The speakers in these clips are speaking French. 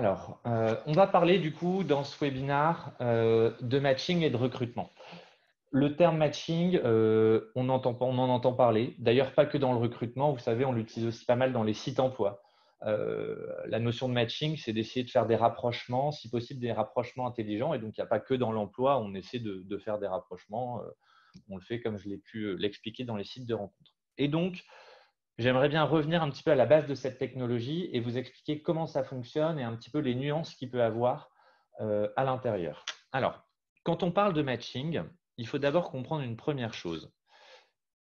On va parler du coup dans ce webinaire de matching et de recrutement. Le terme matching, on en entend parler. D'ailleurs, pas que dans le recrutement. Vous savez, on l'utilise aussi pas mal dans les sites emploi. La notion de matching, c'est d'essayer de faire des rapprochements, si possible des rapprochements intelligents. Et donc, il n'y a pas que dans l'emploi, on essaie de faire des rapprochements. On le fait comme je l'ai pu l'expliquer dans les sites de rencontres. Et donc, j'aimerais bien revenir un petit peu à la base de cette technologie et vous expliquer comment ça fonctionne et un petit peu les nuances qu'il peut avoir à l'intérieur. Alors, quand on parle de matching, il faut d'abord comprendre une première chose.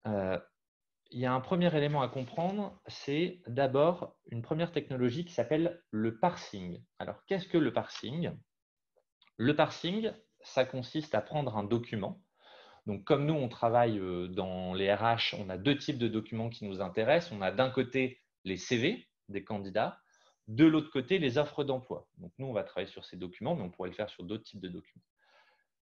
Il y a un premier élément à comprendre, c'est d'abord une première technologie qui s'appelle le parsing. Alors, qu'est-ce que le parsing? Le parsing, ça consiste à prendre un document. Donc, comme nous, on travaille dans les RH, on a deux types de documents qui nous intéressent. On a d'un côté les CV des candidats, de l'autre côté les offres d'emploi. Donc, nous, on va travailler sur ces documents, mais on pourrait le faire sur d'autres types de documents.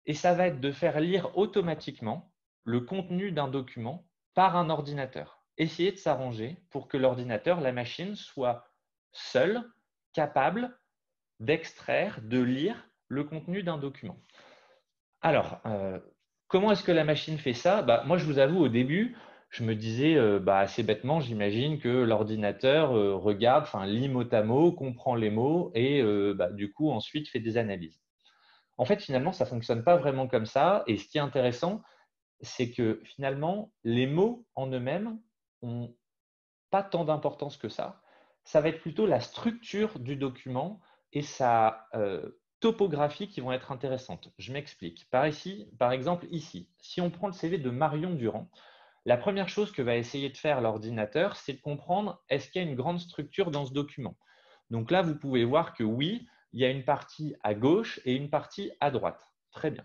Et ça va être de faire lire automatiquement le contenu d'un document par un ordinateur. Essayer de s'arranger pour que l'ordinateur, la machine, soit seule, capable d'extraire, de lire le contenu d'un document. Alors, comment est-ce que la machine fait ça? Moi, je vous avoue, au début, je me disais assez bêtement, j'imagine que l'ordinateur regarde, lit mot à mot, comprend les mots et du coup, ensuite fait des analyses. En fait, finalement, ça ne fonctionne pas vraiment comme ça. Et ce qui est intéressant, c'est que finalement, les mots en eux-mêmes n'ont pas tant d'importance que ça. Ça va être plutôt la structure du document et sa topographie qui vont être intéressantes. Je m'explique. Par exemple, ici, si on prend le CV de Marion Durand, la première chose que va essayer de faire l'ordinateur, c'est de comprendre est-ce qu'il y a une grande structure dans ce document. Donc là, vous pouvez voir que oui, il y a une partie à gauche et une partie à droite. Très bien.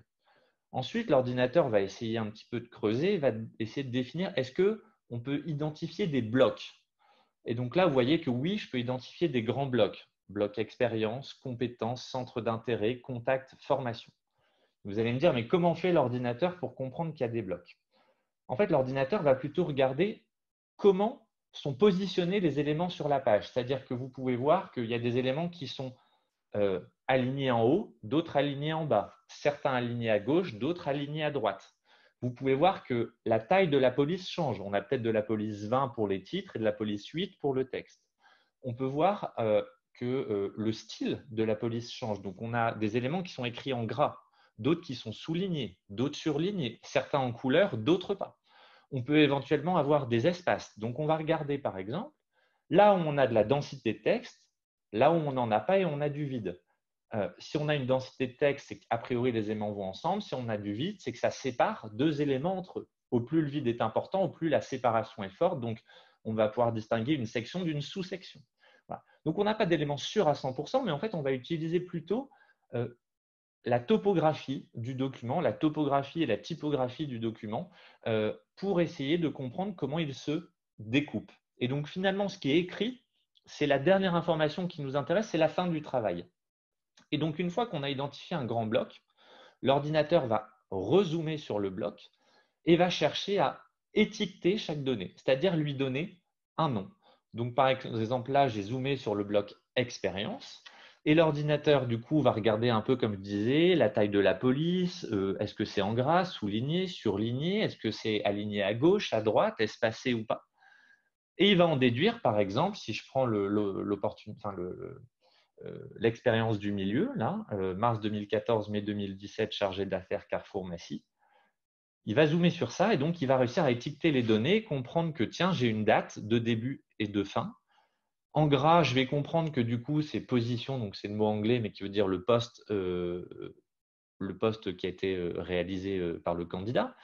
Ensuite, l'ordinateur va essayer un petit peu de creuser, va essayer de définir est-ce qu'on peut identifier des blocs. Et donc là, vous voyez que oui, je peux identifier des grands blocs. Bloc expérience, compétences, centre d'intérêt, contact, formation. Vous allez me dire, mais comment fait l'ordinateur pour comprendre qu'il y a des blocs? En fait, l'ordinateur va plutôt regarder comment sont positionnés les éléments sur la page. C'est-à-dire que vous pouvez voir qu'il y a des éléments qui sont alignés en haut, d'autres alignés en bas, certains alignés à gauche, d'autres alignés à droite. Vous pouvez voir que la taille de la police change. On a peut-être de la police 20 pour les titres et de la police 8 pour le texte. On peut voir que le style de la police change. Donc, on a des éléments qui sont écrits en gras, d'autres qui sont soulignés, d'autres surlignés, certains en couleur, d'autres pas. On peut éventuellement avoir des espaces. Donc, on va regarder, par exemple, là où on a de la densité de texte, là où on n'en a pas et on a du vide. Si on a une densité de texte, c'est qu'a priori les éléments vont ensemble. Si on a du vide, c'est que ça sépare deux éléments entre eux. Au plus le vide est important, au plus la séparation est forte. Donc, on va pouvoir distinguer une section d'une sous-section. Voilà. Donc, on n'a pas d'éléments sûrs à 100%, mais en fait, on va utiliser plutôt la topographie du document, la topographie et la typographie du document pour essayer de comprendre comment il se découpe. Et donc, finalement, ce qui est écrit, c'est la dernière information qui nous intéresse, c'est la fin du travail. Et donc, une fois qu'on a identifié un grand bloc, l'ordinateur va rezoomer sur le bloc et va chercher à étiqueter chaque donnée, c'est-à-dire lui donner un nom. Donc, par exemple, là, j'ai zoomé sur le bloc expérience et l'ordinateur, du coup, va regarder un peu, comme je disais, la taille de la police, est-ce que c'est en gras, souligné, surligné, est-ce que c'est aligné à gauche, à droite, espacé ou pas. Et il va en déduire, par exemple, si je prends l'expérience du milieu, là, mars 2014, mai 2017, chargé d'affaires Carrefour-Massy. Il va zoomer sur ça et donc il va réussir à étiqueter les données, comprendre que tiens, j'ai une date de début et de fin. En gras, je vais comprendre que du coup, c'est position, donc c'est le mot anglais, mais qui veut dire le poste qui a été réalisé par le candidat.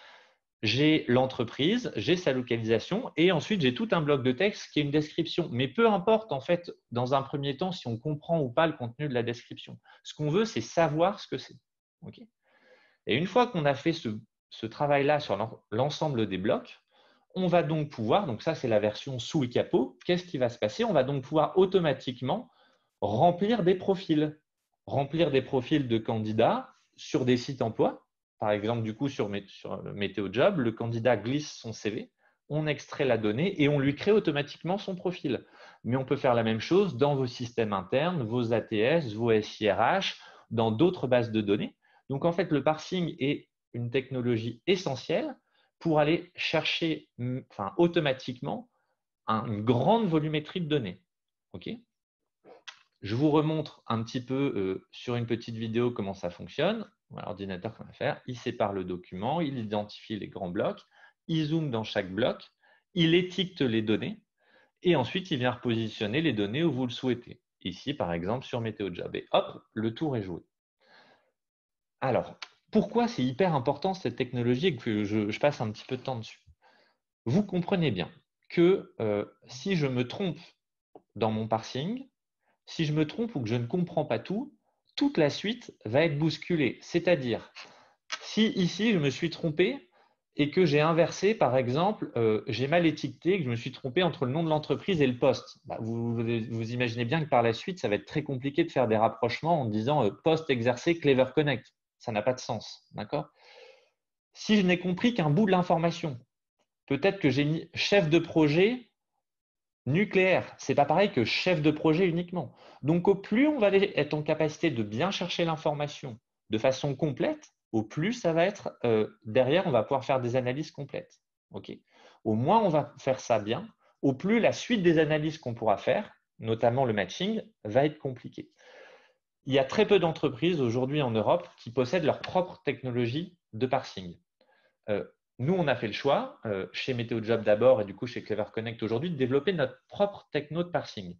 J'ai l'entreprise, j'ai sa localisation et ensuite j'ai tout un bloc de texte qui est une description. Mais peu importe en fait, dans un premier temps, si on comprend ou pas le contenu de la description. Ce qu'on veut, c'est savoir ce que c'est. Okay, et une fois qu'on a fait ce travail-là sur l'ensemble des blocs, on va donc pouvoir, donc ça c'est la version sous le capot, qu'est-ce qui va se passer? On va donc pouvoir automatiquement remplir des profils de candidats sur des sites emploi. Par exemple, du coup, sur Météo Job, le candidat glisse son CV. on extrait la donnée et on lui crée automatiquement son profil. Mais on peut faire la même chose dans vos systèmes internes, vos ATS, vos SIRH, dans d'autres bases de données. Donc, en fait, le parsing est une technologie essentielle pour aller chercher automatiquement une grande volumétrie de données. Okay, je vous remontre un petit peu sur une petite vidéo comment ça fonctionne. L'ordinateur qu'on va faire, il sépare le document, il identifie les grands blocs, il zoome dans chaque bloc, il étiquette les données et ensuite il vient repositionner les données où vous le souhaitez. Ici, par exemple, sur MétéoJob. Et hop, le tour est joué. Alors, pourquoi c'est hyper important cette technologie et que je passe un petit peu de temps dessus? Vous comprenez bien que si je me trompe dans mon parsing, si je me trompe ou que je ne comprends pas tout, toute la suite va être bousculée. C'est-à-dire, si ici je me suis trompé et que j'ai inversé, par exemple, j'ai mal étiqueté, que je me suis trompé entre le nom de l'entreprise et le poste, vous imaginez bien que par la suite, ça va être très compliqué de faire des rapprochements en disant poste exercé Clever Connect. Ça n'a pas de sens. D'accord ? Si je n'ai compris qu'un bout de l'information, peut-être que j'ai mis chef de projet nucléaire, ce n'est pas pareil que chef de projet uniquement. Donc, au plus on va être en capacité de bien chercher l'information de façon complète, au plus ça va être derrière, on va pouvoir faire des analyses complètes. Okay, au moins on va faire ça bien, au plus la suite des analyses qu'on pourra faire, notamment le matching, va être compliquée. Il y a très peu d'entreprises aujourd'hui en Europe qui possèdent leur propre technologie de parsing. Nous, on a fait le choix, chez MétéoJob d'abord et du coup chez Clever Connect aujourd'hui, de développer notre propre techno de parsing.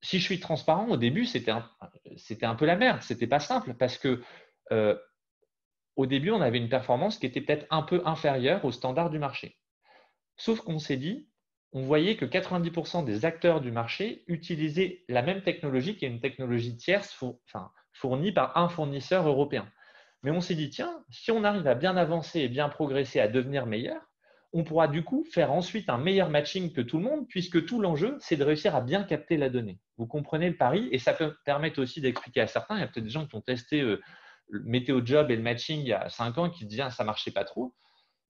Si je suis transparent, au début, c'était un peu la merde, c'était pas simple parce que au début, on avait une performance qui était peut-être un peu inférieure aux standards du marché. Sauf qu'on s'est dit, on voyait que 90% des acteurs du marché utilisaient la même technologie qui est une technologie tierce fournie par un fournisseur européen. Mais on s'est dit, tiens, si on arrive à bien avancer et bien progresser, à devenir meilleur, on pourra du coup faire ensuite un meilleur matching que tout le monde, puisque tout l'enjeu, c'est de réussir à bien capter la donnée. Vous comprenez le pari, et ça peut permettre aussi d'expliquer à certains, il y a peut-être des gens qui ont testé le MétéoJob et le matching il y a 5 ans et qui se disaient, ça ne marchait pas trop.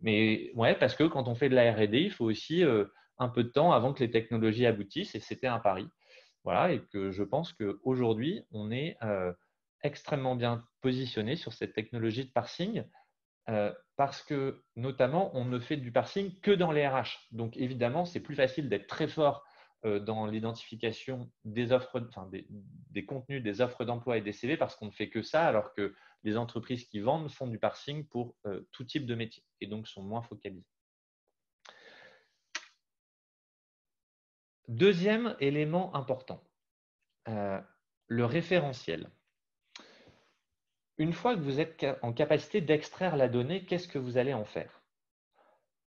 Mais ouais, parce que quand on fait de la R&D, il faut aussi un peu de temps avant que les technologies aboutissent, et c'était un pari. Voilà, et que je pense qu'aujourd'hui, on est extrêmement bien positionné sur cette technologie de parsing parce que notamment, on ne fait du parsing que dans les RH. Donc évidemment, c'est plus facile d'être très fort dans l'identification des offres, des contenus, des offres d'emploi et des CV parce qu'on ne fait que ça, alors que les entreprises qui vendent font du parsing pour tout type de métier et donc sont moins focalisées. Deuxième élément important, le référentiel. Une fois que vous êtes en capacité d'extraire la donnée, qu'est-ce que vous allez en faire?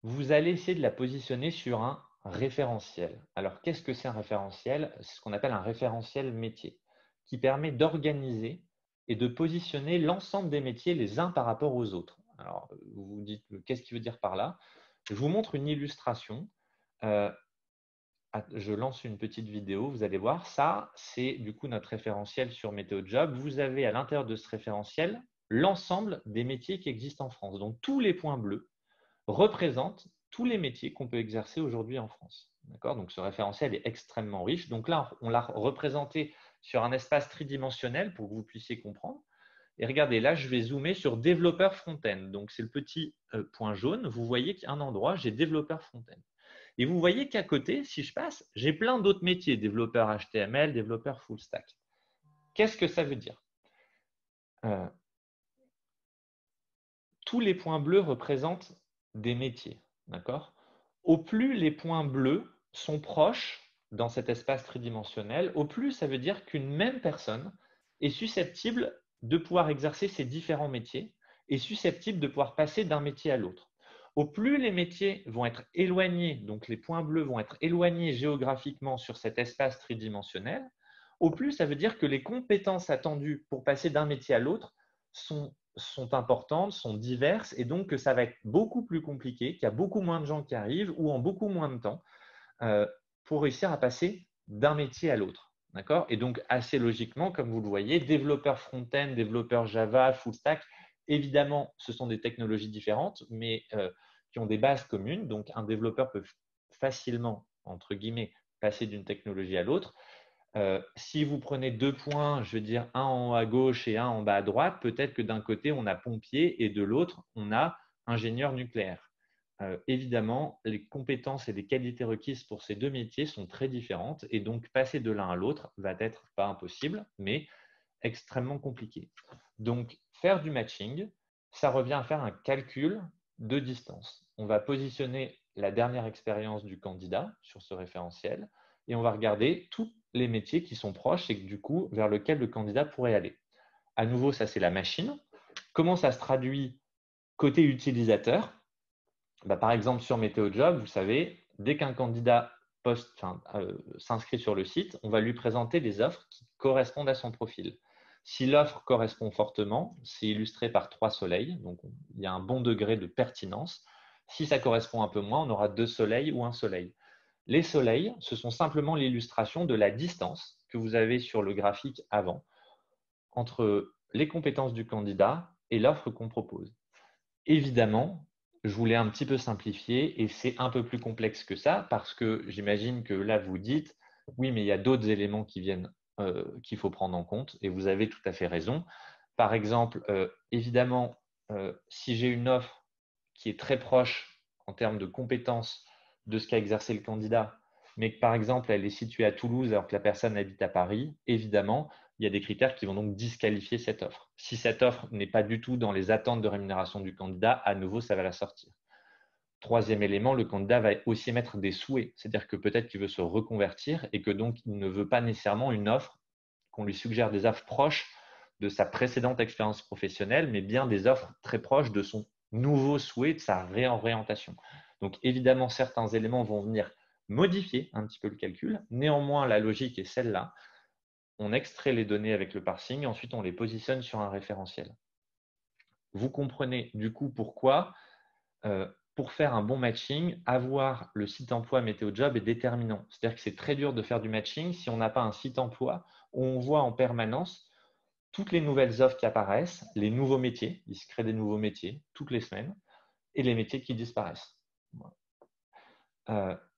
Vous allez essayer de la positionner sur un référentiel. Alors, qu'est-ce que c'est un référentiel? C'est ce qu'on appelle un référentiel métier, qui permet d'organiser et de positionner l'ensemble des métiers les uns par rapport aux autres. Alors, vous vous dites, qu'est-ce qu'il veut dire par là? Je vous montre une illustration. Je lance une petite vidéo, vous allez voir. Ça, c'est du coup notre référentiel sur MétéoJob. Vous avez à l'intérieur de ce référentiel l'ensemble des métiers qui existent en France. Donc, tous les points bleus représentent tous les métiers qu'on peut exercer aujourd'hui en France. Donc, ce référentiel est extrêmement riche. Donc là, on l'a représenté sur un espace tridimensionnel pour que vous puissiez comprendre. Et regardez, là, je vais zoomer sur développeur front-end. Donc, c'est le petit point jaune. Vous voyez qu'à un endroit, j'ai développeur front-end. Et vous voyez qu'à côté, si je passe, j'ai plein d'autres métiers, développeur HTML, développeur full stack. Qu'est-ce que ça veut dire? Tous les points bleus représentent des métiers. D'accord? Au plus les points bleus sont proches dans cet espace tridimensionnel, au plus ça veut dire qu'une même personne est susceptible de pouvoir exercer ces différents métiers et susceptible de pouvoir passer d'un métier à l'autre. Au plus les métiers vont être éloignés, donc les points bleus vont être éloignés géographiquement sur cet espace tridimensionnel, au plus ça veut dire que les compétences attendues pour passer d'un métier à l'autre sont importantes, sont diverses et donc que ça va être beaucoup plus compliqué, qu'il y a beaucoup moins de gens qui arrivent ou en beaucoup moins de temps pour réussir à passer d'un métier à l'autre. D'accord? Et donc, assez logiquement, comme vous le voyez, développeur front-end, développeur Java, full stack, évidemment, ce sont des technologies différentes, mais qui ont des bases communes. Donc, un développeur peut facilement, entre guillemets, passer d'une technologie à l'autre. Si vous prenez 2 points, je veux dire un en haut à gauche et un en bas à droite, peut-être que d'un côté, on a pompier et de l'autre, on a ingénieur nucléaire. Évidemment, les compétences et les qualités requises pour ces 2 métiers sont très différentes et donc passer de l'un à l'autre va être pas impossible, mais extrêmement compliqué. Donc, faire du matching, ça revient à faire un calcul de distance. On va positionner la dernière expérience du candidat sur ce référentiel et on va regarder tous les métiers qui sont proches et du coup vers lequel le candidat pourrait aller. À nouveau, ça c'est la machine. Comment ça se traduit côté utilisateur? Par exemple, sur Météo Job, vous savez, dès qu'un candidat s'inscrit sur le site, on va lui présenter les offres qui correspondent à son profil. Si l'offre correspond fortement, c'est illustré par 3 soleils, donc il y a un bon degré de pertinence. Si ça correspond un peu moins, on aura 2 soleils ou un soleil. Les soleils, ce sont simplement l'illustration de la distance que vous avez sur le graphique avant entre les compétences du candidat et l'offre qu'on propose. Évidemment, je voulais un petit peu simplifier et c'est un peu plus complexe que ça parce que j'imagine que là, vous dites, oui, mais il y a d'autres éléments qui viennent, qu'il faut prendre en compte et vous avez tout à fait raison. Par exemple, évidemment, si j'ai une offre qui est très proche en termes de compétences de ce qu'a exercé le candidat, mais que par exemple, elle est située à Toulouse alors que la personne habite à Paris, évidemment, il y a des critères qui vont donc disqualifier cette offre. Si cette offre n'est pas du tout dans les attentes de rémunération du candidat, à nouveau, ça va la sortir. Troisième élément, le candidat va aussi émettre des souhaits, c'est-à-dire que peut-être qu'il veut se reconvertir et que donc il ne veut pas nécessairement une offre, qu'on lui suggère des offres proches de sa précédente expérience professionnelle, mais bien des offres très proches de son nouveau souhait, de sa réorientation. Donc évidemment, certains éléments vont venir modifier un petit peu le calcul. Néanmoins, la logique est celle-là. On extrait les données avec le parsing et ensuite on les positionne sur un référentiel. Vous comprenez du coup pourquoi, pour faire un bon matching, avoir le site emploi Météo Job est déterminant. C'est-à-dire que c'est très dur de faire du matching si on n'a pas un site emploi où on voit en permanence toutes les nouvelles offres qui apparaissent, les nouveaux métiers, il se crée des nouveaux métiers toutes les semaines, et les métiers qui disparaissent.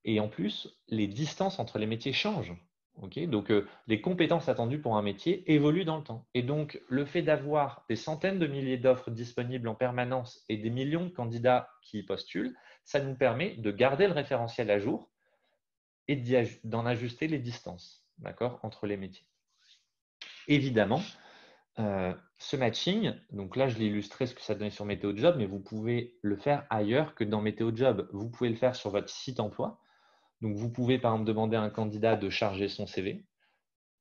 Et en plus, les distances entre les métiers changent. Okay, donc, les compétences attendues pour un métier évoluent dans le temps. Et donc, le fait d'avoir des centaines de milliers d'offres disponibles en permanence et des millions de candidats qui y postulent, ça nous permet de garder le référentiel à jour et d'en ajuster les distances, d'accord, entre les métiers. Évidemment, ce matching, donc là, je l'ai illustré ce que ça donnait sur Météo Job, mais vous pouvez le faire ailleurs que dans Météo Job. Vous pouvez le faire sur votre site emploi. Donc, vous pouvez par exemple demander à un candidat de charger son CV.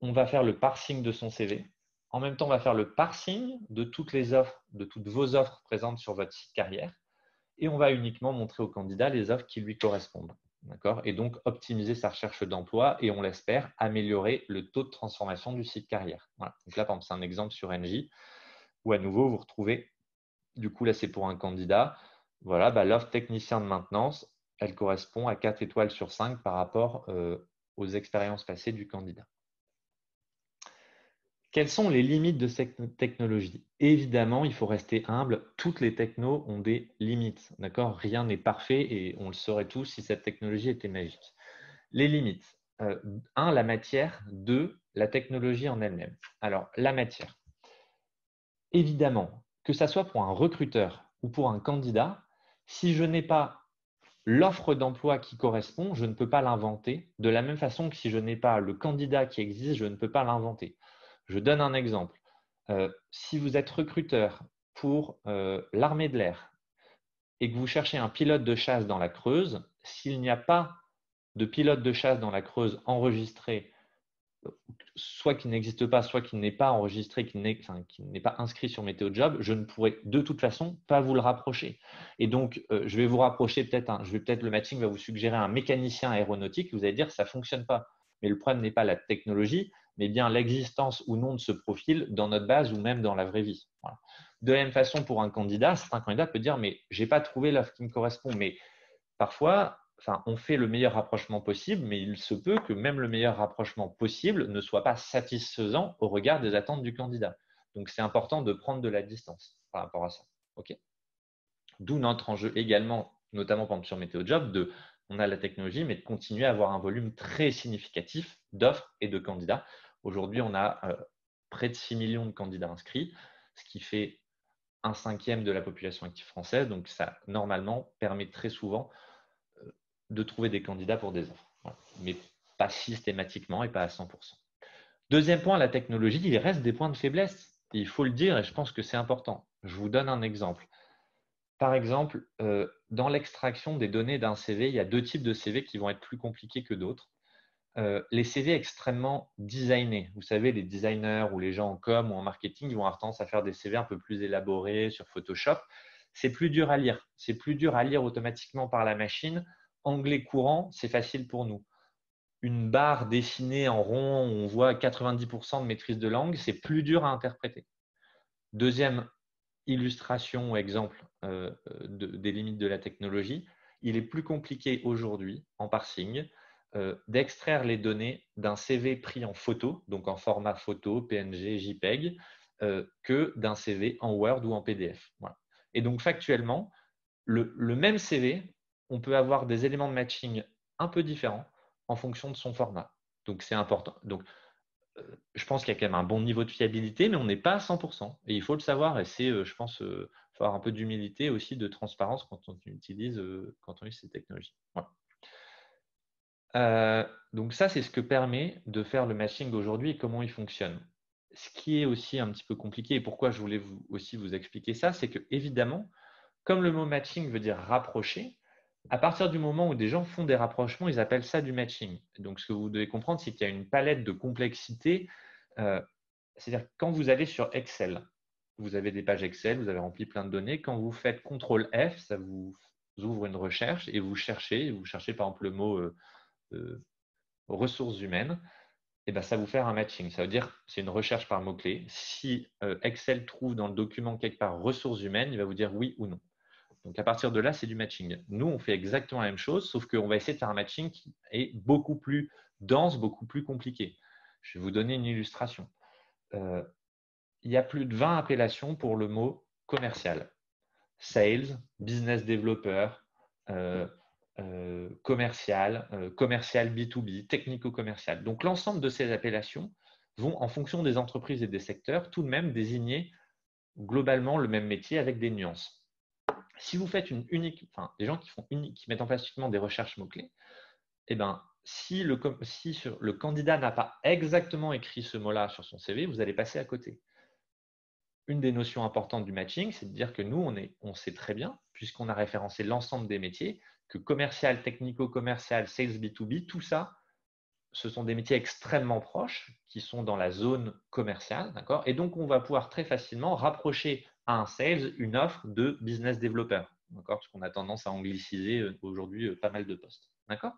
On va faire le parsing de son CV. En même temps, on va faire le parsing de toutes les offres, de toutes vos offres présentes sur votre site carrière. Et on va uniquement montrer au candidat les offres qui lui correspondent. D'accord? Et donc, optimiser sa recherche d'emploi et on l'espère améliorer le taux de transformation du site carrière. Voilà. Donc là, par exemple, c'est un exemple sur NJ où à nouveau, vous retrouvez, du coup, là, c'est pour un candidat. Voilà, l'offre technicien de maintenance, elle correspond à 4 étoiles sur 5 par rapport aux expériences passées du candidat. Quelles sont les limites de cette technologie? Évidemment, il faut rester humble. Toutes les technos ont des limites. D'accord? Rien n'est parfait et on le saurait tous si cette technologie était magique. Les limites. 1, la matière. 2, la technologie en elle-même. Alors, la matière. Évidemment, que ça soit pour un recruteur ou pour un candidat, si je n'ai pas l'offre d'emploi qui correspond, je ne peux pas l'inventer. De la même façon que si je n'ai pas le candidat qui existe, je ne peux pas l'inventer. Je donne un exemple. Si vous êtes recruteur pour l'armée de l'air et que vous cherchez un pilote de chasse dans la Creuse, s'il n'y a pas de pilote de chasse dans la Creuse enregistré, soit qui n'existe pas, soit qui n'est pas enregistré, qui n'est pas inscrit sur Météo Job, je ne pourrai de toute façon pas vous le rapprocher. Et donc, je vais vous rapprocher peut-être le matching va vous suggérer un mécanicien aéronautique, vous allez dire ça ne fonctionne pas. Mais le problème n'est pas la technologie, mais bien l'existence ou non de ce profil dans notre base ou même dans la vraie vie. Voilà. De la même façon, pour un candidat, certains candidats peuvent dire mais je n'ai pas trouvé l'offre qui me correspond. Mais parfois, on fait le meilleur rapprochement possible, mais il se peut que même le meilleur rapprochement possible ne soit pas satisfaisant au regard des attentes du candidat. Donc, c'est important de prendre de la distance par rapport à ça. Okay. D'où notre enjeu également, notamment par exemple sur Météo Job, on a la technologie, mais de continuer à avoir un volume très significatif d'offres et de candidats. Aujourd'hui, on a près de 6 millions de candidats inscrits, ce qui fait 1/5 de la population active française. Donc, ça, normalement, permet très souvent de trouver des candidats pour des offres. Voilà. Mais pas systématiquement et pas à 100%. Deuxième point, la technologie, il reste des points de faiblesse. Et il faut le dire et je pense que c'est important. Je vous donne un exemple. Par exemple, dans l'extraction des données d'un CV, il y a 2 types de CV qui vont être plus compliqués que d'autres. Les CV extrêmement designés. Vous savez, les designers ou les gens en com ou en marketing, ils vont avoir tendance à faire des CV un peu plus élaborés sur Photoshop. C'est plus dur à lire. C'est plus dur à lire automatiquement par la machine. Anglais courant, c'est facile pour nous. Une barre dessinée en rond où on voit 90% de maîtrise de langue, c'est plus dur à interpréter. Deuxième illustration ou exemple des limites de la technologie, il est plus compliqué aujourd'hui en parsing d'extraire les données d'un CV pris en photo, donc en format photo, PNG, JPEG, que d'un CV en Word ou en PDF. Voilà. Et donc factuellement, le même CV, on peut avoir des éléments de matching un peu différents en fonction de son format. Donc c'est important. Donc je pense qu'il y a quand même un bon niveau de fiabilité, mais on n'est pas à 100%. Et il faut le savoir. Et c'est, je pense, faut avoir un peu d'humilité aussi, de transparence quand on utilise ces technologies. Voilà. Donc ça, c'est ce que permet de faire le matching aujourd'hui et comment il fonctionne. Ce qui est aussi un petit peu compliqué et pourquoi je voulais aussi vous expliquer ça, c'est que évidemment, comme le mot matching veut dire rapprocher, à partir du moment où des gens font des rapprochements, ils appellent ça du matching. Donc, ce que vous devez comprendre, c'est qu'il y a une palette de complexité. C'est-à-dire que quand vous allez sur Excel, vous avez des pages Excel, vous avez rempli plein de données. Quand vous faites CTRL F, ça vous ouvre une recherche et vous cherchez par exemple le mot ressources humaines. Et ben, ça va vous faire un matching. Ça veut dire c'est une recherche par mot-clé. Si Excel trouve dans le document quelque part ressources humaines, il va vous dire oui ou non. Donc, à partir de là, c'est du matching. Nous, on fait exactement la même chose, sauf qu'on va essayer de faire un matching qui est beaucoup plus dense, beaucoup plus compliqué. Je vais vous donner une illustration. Il y a plus de 20 appellations pour le mot commercial. Sales, business developer, commercial, commercial B2B, technico-commercial. Donc, l'ensemble de ces appellations vont, en fonction des entreprises et des secteurs, tout de même désigner globalement le même métier avec des nuances. Si vous faites des gens qui mettent en place uniquement des recherches mots-clés, eh ben, si le candidat n'a pas exactement écrit ce mot-là sur son CV, vous allez passer à côté. Une des notions importantes du matching, c'est de dire que nous, on sait très bien, puisqu'on a référencé l'ensemble des métiers, que commercial, technico-commercial, sales B2B, tout ça, ce sont des métiers extrêmement proches qui sont dans la zone commerciale, d'accord? Et donc, on va pouvoir très facilement rapprocher à un sales une offre de business developer, d'accord? Parce qu'on a tendance à angliciser aujourd'hui pas mal de postes, d'accord?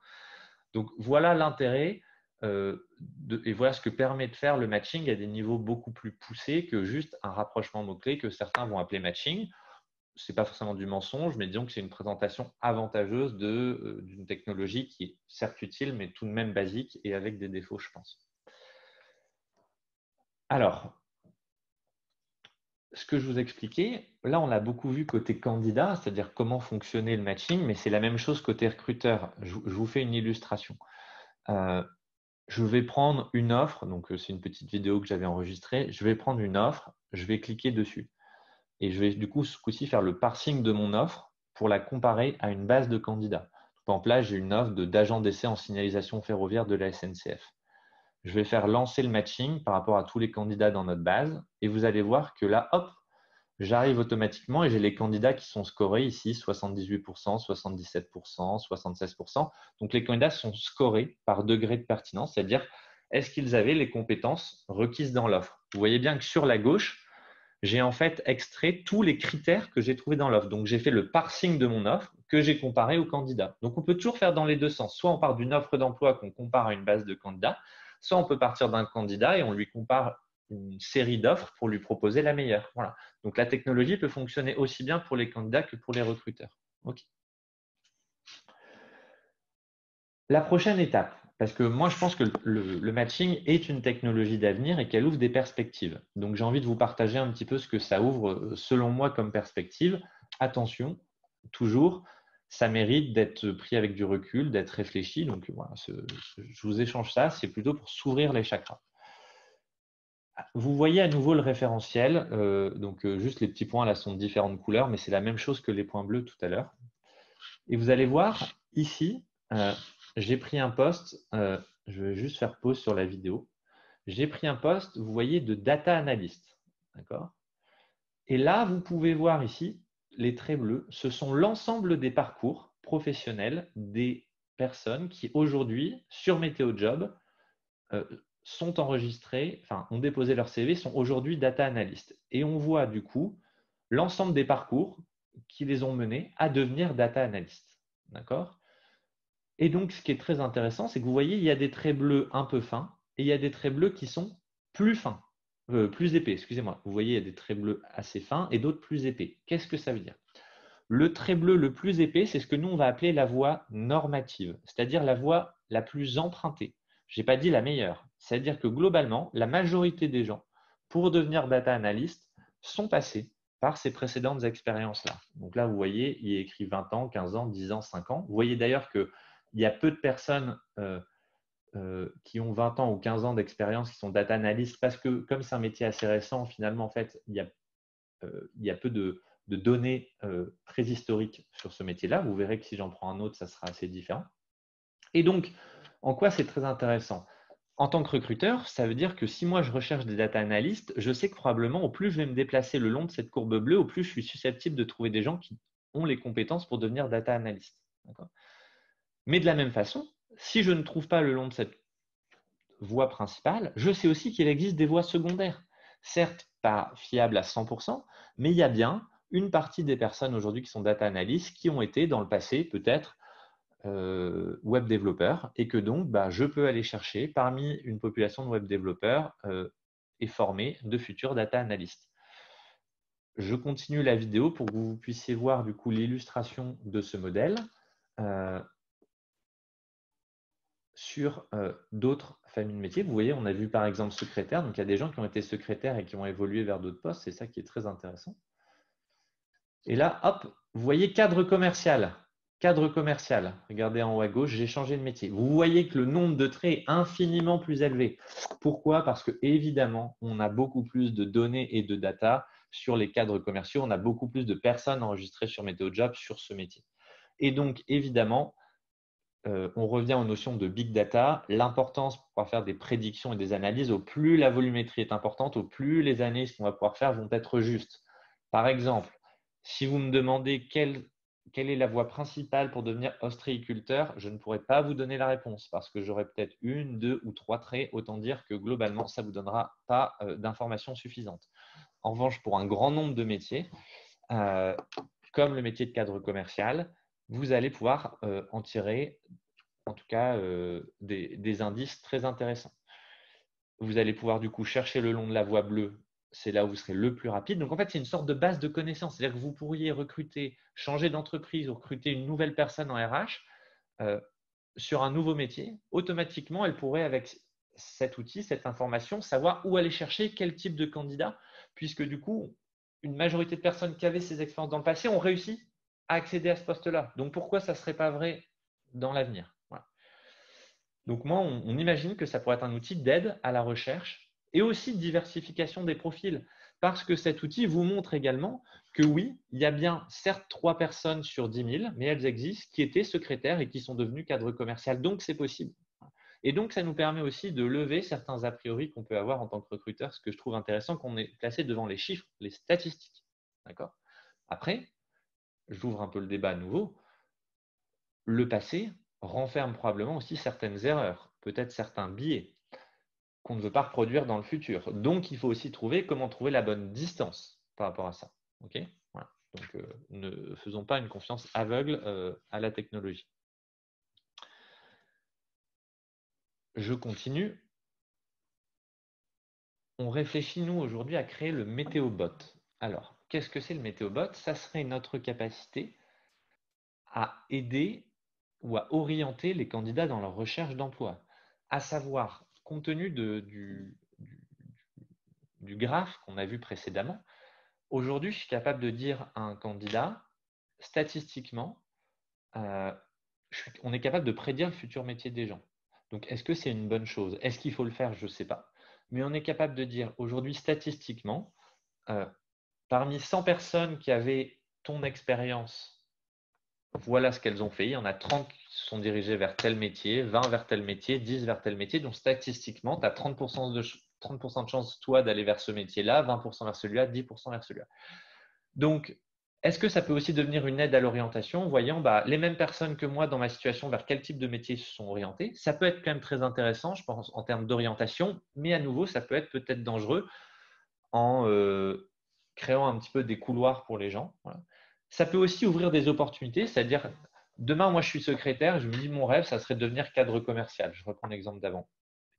Donc, voilà l'intérêt et voilà ce que permet de faire le matching à des niveaux beaucoup plus poussés que juste un rapprochement mot-clé que certains vont appeler matching. Ce n'est pas forcément du mensonge, mais disons que c'est une présentation avantageuse d'une technologie qui est certes utile, mais tout de même basique et avec des défauts, je pense. Alors, ce que je vous expliquais, là, on a beaucoup vu côté candidat, c'est-à-dire comment fonctionnait le matching, mais c'est la même chose côté recruteur. Je vous fais une illustration. Je vais prendre une offre, donc c'est une petite vidéo que j'avais enregistrée. Je vais prendre une offre, je vais cliquer dessus. Et je vais du coup ce coup-ci faire le parsing de mon offre pour la comparer à une base de candidats. Par exemple, là, j'ai une offre d'agent d'essai en signalisation ferroviaire de la SNCF. Je vais faire lancer le matching par rapport à tous les candidats dans notre base et vous allez voir que là, hop, j'arrive automatiquement et j'ai les candidats qui sont scorés ici, 78%, 77%, 76%. Donc, les candidats sont scorés par degré de pertinence, c'est-à-dire est-ce qu'ils avaient les compétences requises dans l'offre. Vous voyez bien que sur la gauche, j'ai en fait extrait tous les critères que j'ai trouvés dans l'offre. Donc, j'ai fait le parsing de mon offre que j'ai comparé aux candidats. Donc, on peut toujours faire dans les deux sens. Soit on part d'une offre d'emploi qu'on compare à une base de candidats, soit on peut partir d'un candidat et on lui compare une série d'offres pour lui proposer la meilleure. Voilà. Donc, la technologie peut fonctionner aussi bien pour les candidats que pour les recruteurs. Okay. La prochaine étape, parce que moi, je pense que le matching est une technologie d'avenir et qu'elle ouvre des perspectives. Donc, j'ai envie de vous partager un petit peu ce que ça ouvre selon moi comme perspective. Attention, toujours, ça mérite d'être pris avec du recul, d'être réfléchi. Donc voilà, je vous échange ça, c'est plutôt pour s'ouvrir les chakras. Vous voyez à nouveau le référentiel, juste les petits points là sont de différentes couleurs, mais c'est la même chose que les points bleus tout à l'heure. Et vous allez voir ici, j'ai pris un poste, je vais juste faire pause sur la vidéo. J'ai pris un poste, vous voyez, de data analyst. D'accord? Et là, vous pouvez voir ici, les traits bleus, ce sont l'ensemble des parcours professionnels des personnes qui aujourd'hui, sur MétéoJob, sont enregistrés, enfin, ont déposé leur CV, sont aujourd'hui data analystes. Et on voit du coup l'ensemble des parcours qui les ont menés à devenir data analystes. D'accord? Et donc, ce qui est très intéressant, c'est que vous voyez, il y a des traits bleus un peu fins et il y a des traits bleus qui sont plus fins, plus épais, excusez-moi. Vous voyez, il y a des traits bleus assez fins et d'autres plus épais. Qu'est-ce que ça veut dire? Le trait bleu le plus épais, c'est ce que nous, on va appeler la voie normative, c'est-à-dire la voie la plus empruntée. Je n'ai pas dit la meilleure. C'est-à-dire que globalement, la majorité des gens, pour devenir data analyst, sont passés par ces précédentes expériences-là. Donc là, vous voyez, il est écrit 20 ans, 15 ans, 10 ans, 5 ans. Vous voyez d'ailleurs qu'il y a peu de personnes qui ont 20 ans ou 15 ans d'expérience qui sont data analyst parce que comme c'est un métier assez récent, finalement, en fait, il y a peu de données très historiques sur ce métier-là. Vous verrez que si j'en prends un autre, ça sera assez différent. Et donc, en quoi c'est très intéressant? En tant que recruteur, ça veut dire que si moi je recherche des data analysts, je sais que probablement au plus je vais me déplacer le long de cette courbe bleue, au plus je suis susceptible de trouver des gens qui ont les compétences pour devenir data analyst. Mais de la même façon, si je ne trouve pas le long de cette voie principale, je sais aussi qu'il existe des voies secondaires. Certes, pas fiables à 100%, mais il y a bien une partie des personnes aujourd'hui qui sont data analysts qui ont été dans le passé peut-être web développeurs et que donc je peux aller chercher parmi une population de web développeurs et former de futurs data analysts. Je continue la vidéo pour que vous puissiez voir du coup l'illustration de ce modèle sur d'autres familles de métiers. Vous voyez, on a vu par exemple secrétaire, donc il y a des gens qui ont été secrétaires et qui ont évolué vers d'autres postes, c'est ça qui est très intéressant. Et là, hop, vous voyez cadre commercial. Cadre commercial, regardez en haut à gauche, j'ai changé de métier. Vous voyez que le nombre de traits est infiniment plus élevé. Pourquoi? Parce que évidemment, on a beaucoup plus de données et de data sur les cadres commerciaux. On a beaucoup plus de personnes enregistrées sur MétéoJob sur ce métier. Et donc, évidemment, on revient aux notions de big data. L'importance pour pouvoir faire des prédictions et des analyses, au plus la volumétrie est importante, au plus les analyses qu'on va pouvoir faire vont être justes. Par exemple, si vous me demandez quelle est la voie principale pour devenir ostréiculteur, je ne pourrais pas vous donner la réponse parce que j'aurai peut-être une, deux ou trois traits. Autant dire que globalement, ça ne vous donnera pas d'informations suffisantes. En revanche, pour un grand nombre de métiers, comme le métier de cadre commercial, vous allez pouvoir en tirer en tout cas des indices très intéressants. Vous allez pouvoir du coup chercher le long de la voie bleue, c'est là où vous serez le plus rapide. Donc en fait, c'est une sorte de base de connaissances. C'est-à-dire que vous pourriez recruter, changer d'entreprise ou recruter une nouvelle personne en RH sur un nouveau métier. Automatiquement, elle pourrait, avec cet outil, cette information, savoir où aller chercher quel type de candidat, puisque du coup, une majorité de personnes qui avaient ces expériences dans le passé ont réussi à accéder à ce poste-là. Donc pourquoi ça ne serait pas vrai dans l'avenir? Voilà. Donc moi, on imagine que ça pourrait être un outil d'aide à la recherche et aussi de diversification des profils, parce que cet outil vous montre également que oui, il y a bien certes 3 personnes sur 10 000, mais elles existent, qui étaient secrétaires et qui sont devenues cadres commerciales. Donc, c'est possible. Et donc, ça nous permet aussi de lever certains a priori qu'on peut avoir en tant que recruteur, ce que je trouve intéressant, qu'on est placé devant les chiffres, les statistiques. D'accord? Après, j'ouvre un peu le débat à nouveau. Le passé renferme probablement aussi certaines erreurs, peut-être certains biais qu'on ne veut pas reproduire dans le futur. Donc, il faut aussi trouver comment trouver la bonne distance par rapport à ça. Ok, voilà. Donc, ne faisons pas une confiance aveugle à la technologie. Je continue. On réfléchit, nous, aujourd'hui, à créer le MétéoBot. Alors, qu'est-ce que c'est le MétéoBot? Ça serait notre capacité à aider ou à orienter les candidats dans leur recherche d'emploi. À savoir, compte tenu du graphe qu'on a vu précédemment, aujourd'hui, je suis capable de dire à un candidat, statistiquement, on est capable de prédire le futur métier des gens. Donc, est-ce que c'est une bonne chose? Est-ce qu'il faut le faire? Je ne sais pas. Mais on est capable de dire aujourd'hui, statistiquement, parmi 100 personnes qui avaient ton expérience, voilà ce qu'elles ont fait. Il y en a 30 qui se sont dirigées vers tel métier, 20 vers tel métier, 10 vers tel métier. Donc, statistiquement, tu as 30% de chance, toi, d'aller vers ce métier-là, 20% vers celui-là, 10% vers celui-là. Donc, est-ce que ça peut aussi devenir une aide à l'orientation, voyant les mêmes personnes que moi dans ma situation, vers quel type de métier se sont orientées? Ça peut être quand même très intéressant, je pense, en termes d'orientation, mais à nouveau, ça peut être peut-être dangereux en créant un petit peu des couloirs pour les gens. Voilà. Ça peut aussi ouvrir des opportunités, c'est-à-dire, demain, moi, je suis secrétaire, je me dis, mon rêve, ça serait de devenir cadre commercial. Je reprends l'exemple d'avant.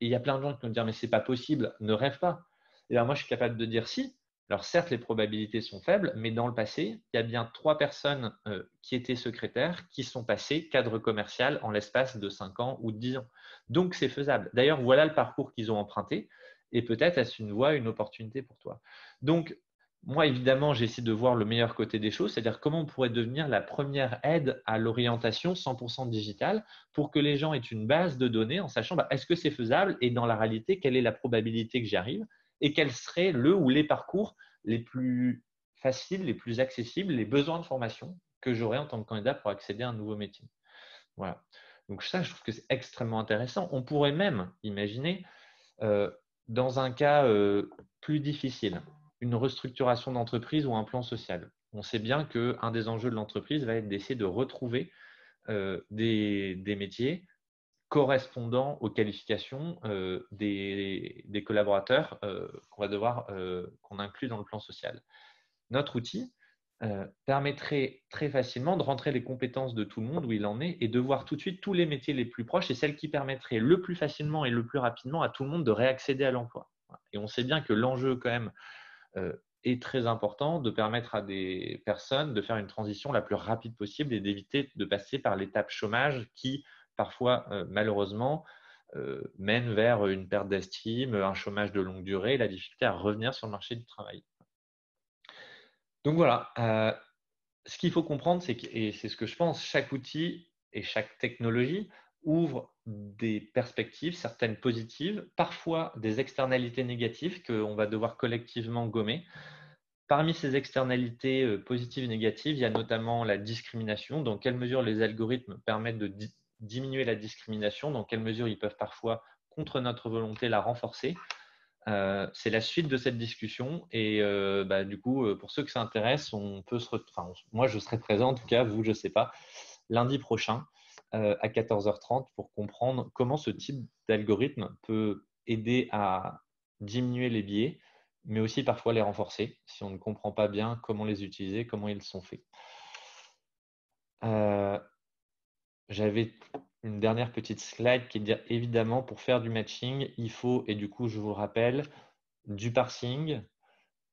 Et il y a plein de gens qui vont me dire, mais c'est pas possible, ne rêve pas. Et bien, moi, je suis capable de dire si. Alors, certes, les probabilités sont faibles, mais dans le passé, il y a bien 3 personnes qui étaient secrétaires qui sont passées cadre commercial en l'espace de 5 ans ou de 10 ans. Donc, c'est faisable. D'ailleurs, voilà le parcours qu'ils ont emprunté. Et peut-être est-ce une voie, une opportunité pour toi. Donc, moi, évidemment, j'essaie de voir le meilleur côté des choses, c'est-à-dire comment on pourrait devenir la première aide à l'orientation 100% digitale pour que les gens aient une base de données en sachant est-ce que c'est faisable et dans la réalité, quelle est la probabilité que j'y arrive et quels seraient le ou les parcours les plus faciles, les plus accessibles, les besoins de formation que j'aurais en tant que candidat pour accéder à un nouveau métier. Voilà. Donc ça, je trouve que c'est extrêmement intéressant. On pourrait même imaginer dans un cas plus difficile, une restructuration d'entreprise ou un plan social. On sait bien qu'un des enjeux de l'entreprise va être d'essayer de retrouver des métiers correspondant aux qualifications des collaborateurs qu'on inclut dans le plan social. Notre outil permettrait très facilement de rentrer les compétences de tout le monde où il en est et de voir tout de suite tous les métiers les plus proches et celles qui permettraient le plus facilement et le plus rapidement à tout le monde de réaccéder à l'emploi. Et on sait bien que l'enjeu quand même est très important de permettre à des personnes de faire une transition la plus rapide possible et d'éviter de passer par l'étape chômage qui parfois malheureusement mène vers une perte d'estime, un chômage de longue durée, la difficulté à revenir sur le marché du travail. Donc voilà, ce qu'il faut comprendre, c'est que, et c'est ce que je pense, chaque outil et chaque technologie ouvre des perspectives, certaines positives, parfois des externalités négatives qu'on va devoir collectivement gommer. Parmi ces externalités positives et négatives, il y a notamment la discrimination. Dans quelle mesure les algorithmes permettent de diminuer la discrimination, dans quelle mesure ils peuvent parfois, contre notre volonté, la renforcer. C'est la suite de cette discussion et du coup, pour ceux que ça intéresse, on peut moi je serai présent, en tout cas vous, je ne sais pas, lundi prochain à 14h30 pour comprendre comment ce type d'algorithme peut aider à diminuer les biais, mais aussi parfois les renforcer si on ne comprend pas bien comment les utiliser, comment ils sont faits. J'avais une dernière petite slide qui est de dire évidemment pour faire du matching, il faut, et du coup je vous le rappelle, du parsing.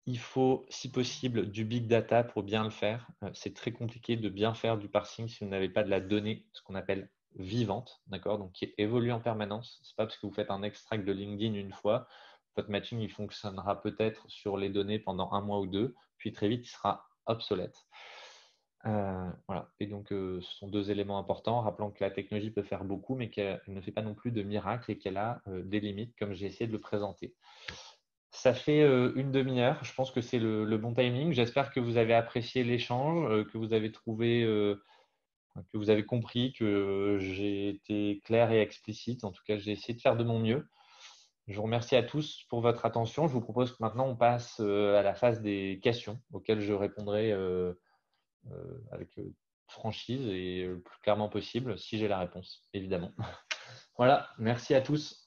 Il faut, si possible, du big data pour bien le faire. C'est très compliqué de bien faire du parsing si vous n'avez pas de la donnée, ce qu'on appelle vivante, d'accord, donc qui évolue en permanence. Ce n'est pas parce que vous faites un extract de LinkedIn une fois, votre matching il fonctionnera peut-être sur les données pendant 1 mois ou 2, puis très vite il sera obsolète. Voilà. Et donc, ce sont 2 éléments importants, rappelant que la technologie peut faire beaucoup, mais qu'elle ne fait pas non plus de miracles et qu'elle a des limites, comme j'ai essayé de le présenter. Ça fait une demi-heure. Je pense que c'est le bon timing. J'espère que vous avez apprécié l'échange, que vous avez trouvé, que vous avez compris que j'ai été clair et explicite. En tout cas, j'ai essayé de faire de mon mieux. Je vous remercie à tous pour votre attention. Je vous propose que maintenant on passe à la phase des questions auxquelles je répondrai avec franchise et le plus clairement possible si j'ai la réponse, évidemment. Voilà, merci à tous.